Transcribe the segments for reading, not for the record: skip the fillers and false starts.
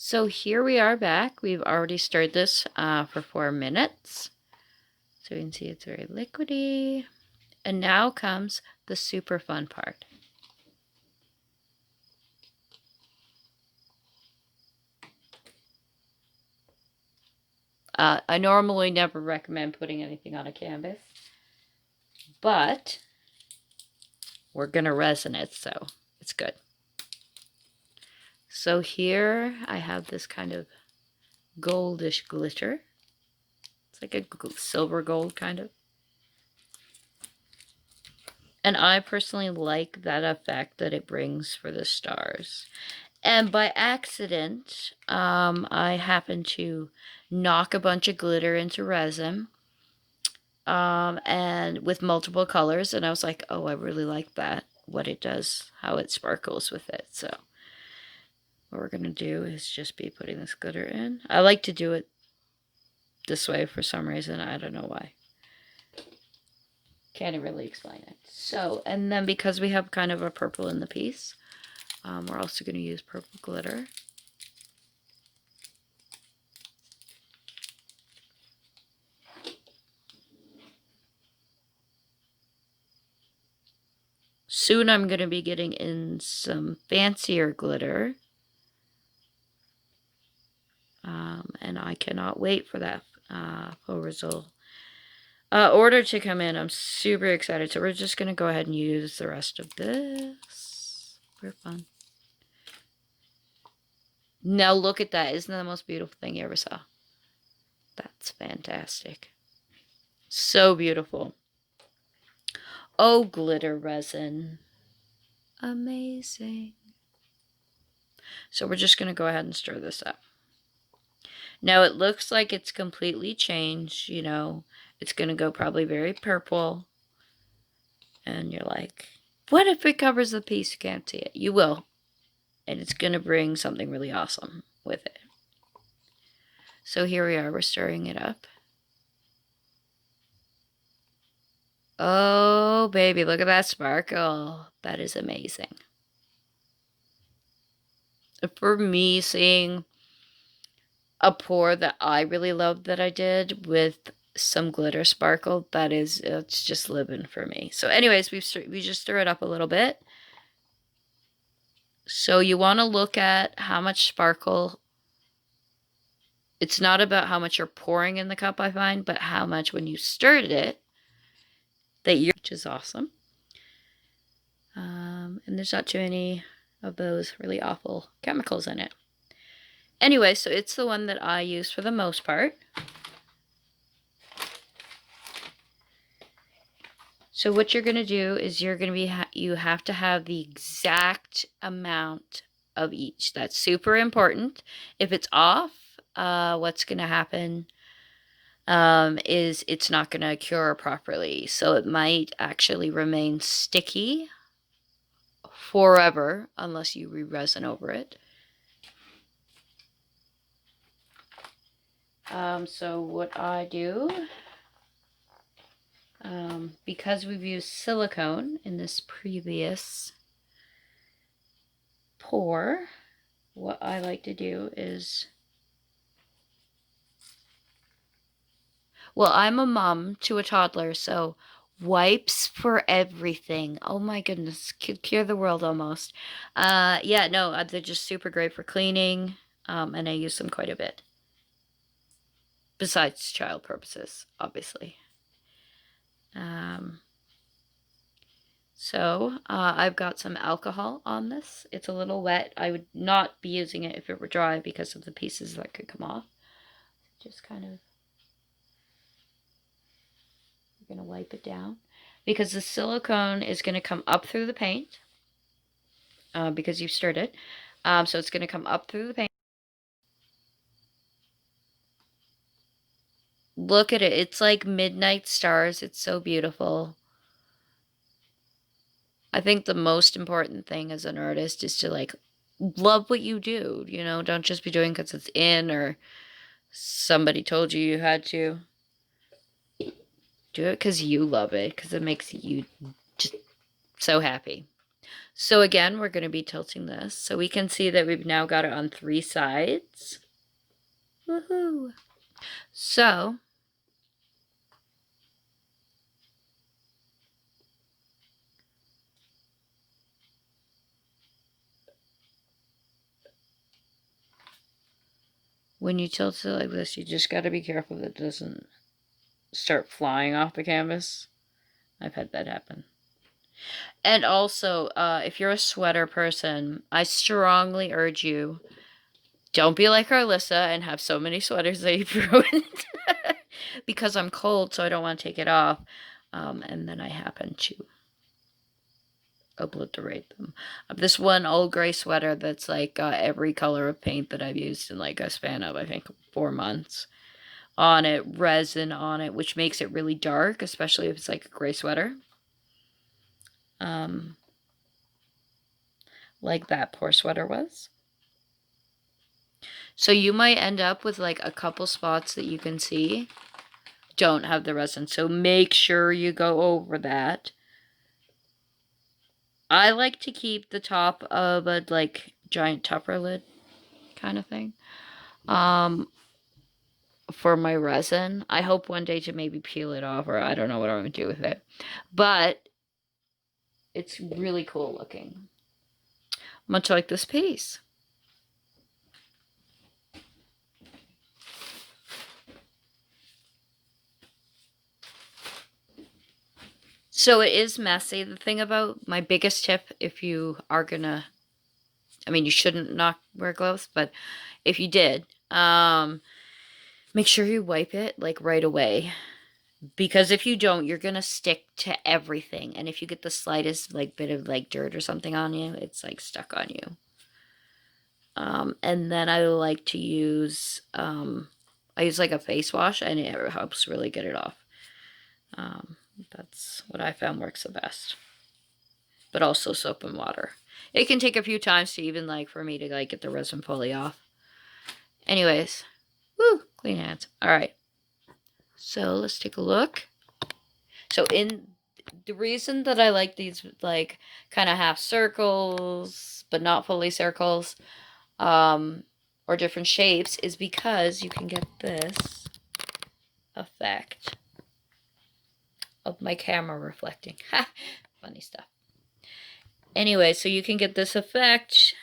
So here we are back. We've already stirred this for 4 minutes. So you can see it's very liquidy. And now comes the super fun part. I normally never recommend putting anything on a canvas, but we're going to resin it, so it's good. So here I have this kind of goldish glitter. It's like a silver gold kind of. And I personally like that effect that it brings for the stars. And by accident, I happened to knock a bunch of glitter into resin, and with multiple colors, and I was like, oh, I really like that, what it does, how it sparkles with it. So what we're gonna do is just be putting this glitter in. I like to do it this way for some reason. I don't know why. Can't really explain it. So, and then because we have kind of a purple in the piece, we're also going to use purple glitter. Soon I'm going to be getting in some fancier glitter. And I cannot wait for that Floetrol order to come in. I'm super excited. So we're just going to go ahead and use the rest of this for fun. Now look at that. Isn't that the most beautiful thing you ever saw? That's fantastic. So beautiful. Oh, glitter resin. Amazing. So we're just going to go ahead and stir this up. Now it looks like it's completely changed, you know. It's going to go probably very purple. And you're like, what if it covers the piece? You can't see it. You will. And it's going to bring something really awesome with it. So here we are. We're stirring it up. Oh, baby, look at that sparkle. That is amazing. For me, seeing a pour that I really loved that I did with some glitter sparkle, it's just living for me. So anyways, we just stir it up a little bit. So you want to look at how much sparkle. It's not about how much you're pouring in the cup, I find, but how much when you stirred it, which is awesome. And there's not too many of those really awful chemicals in it. Anyway, so it's the one that I use for the most part. So what you're going to do is you have to have the exact amount of each. That's super important. If it's off, what's going to happen is it's not going to cure properly. So it might actually remain sticky forever unless you re-resin over it. So what I do, because we've used silicone in this previous pour, what I like to do is, well, I'm a mom to a toddler, so wipes for everything. Oh my goodness, could cure the world almost. Yeah, no, they're just super great for cleaning, and I use them quite a bit. Besides child purposes, obviously. So I've got some alcohol on this. It's a little wet. I would not be using it if it were dry because of the pieces that could come off. Just kind of, we're going to wipe it down because the silicone is going to come up through the paint because you've stirred it. So it's going to come up through the paint. Look at it. It's like midnight stars. It's so beautiful. I think the most important thing as an artist is to like love what you do, you know, don't just be doing because it's in or somebody told you you had to. Do it because you love it, because it makes you just so happy. So again, we're going to be tilting this. So we can see that we've now got it on 3 sides. Woohoo! So when you tilt it like this, you just got to be careful that it doesn't start flying off the canvas. I've had that happen. And also, if you're a sweater person, I strongly urge you, don't be like Carlissa and have so many sweaters that you've ruined. Because I'm cold, so I don't want to take it off. And then I happen to obliterate them. This one old gray sweater that's like got every color of paint that I've used in like a span of, I think, 4 months on it, resin on it, which makes it really dark, especially if it's like a gray sweater. Like that poor sweater was. So you might end up with like a couple spots that you can see don't have the resin. So make sure you go over that. I like to keep the top of a like giant Tupper lid kind of thing. For my resin. I hope one day to maybe peel it off, or I don't know what I'm going to do with it. But it's really cool looking. Much like this piece. So it is messy. The thing about my biggest tip, if you are gonna, I mean, you shouldn't not wear gloves, but if you did, make sure you wipe it like right away. Because if you don't, you're gonna stick to everything. And if you get the slightest like bit of like dirt or something on you, it's like stuck on you. And then I like to use, I use like a face wash, and it helps really get it off. That's what I found works the best. But also soap and water. It can take a few times to even like for me to like get the resin fully off. Anyways, woo, clean hands. All right. So let's take a look. So in the reason that I like these like kind of half circles, but not fully circles, or different shapes, is because you can get this effect of my camera reflecting. Ha! Funny stuff. Anyway, so you can get this effect.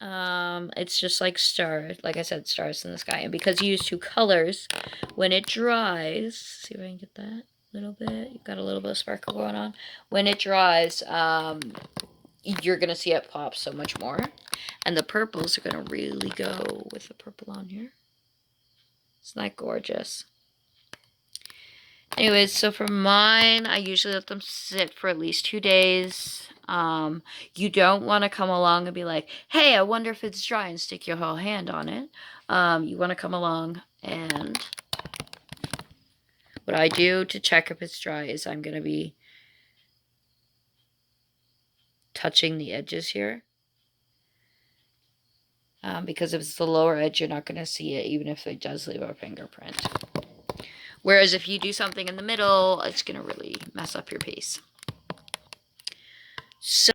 It's just like stars, like I said, stars in the sky. And because you use 2 colors, when it dries, see if I can get that a little bit. You've got a little bit of sparkle going on. When it dries, you're going to see it pop so much more. And the purples are going to really go with the purple on here. Isn't that gorgeous? Anyways, so for mine, I usually let them sit for at least 2 days. You don't want to come along and be like, hey, I wonder if it's dry, and stick your whole hand on it. You want to come along, and what I do to check if it's dry is I'm going to be touching the edges here. Because if it's the lower edge, you're not going to see it, even if it does leave a fingerprint. Whereas if you do something in the middle, it's going to really mess up your piece. So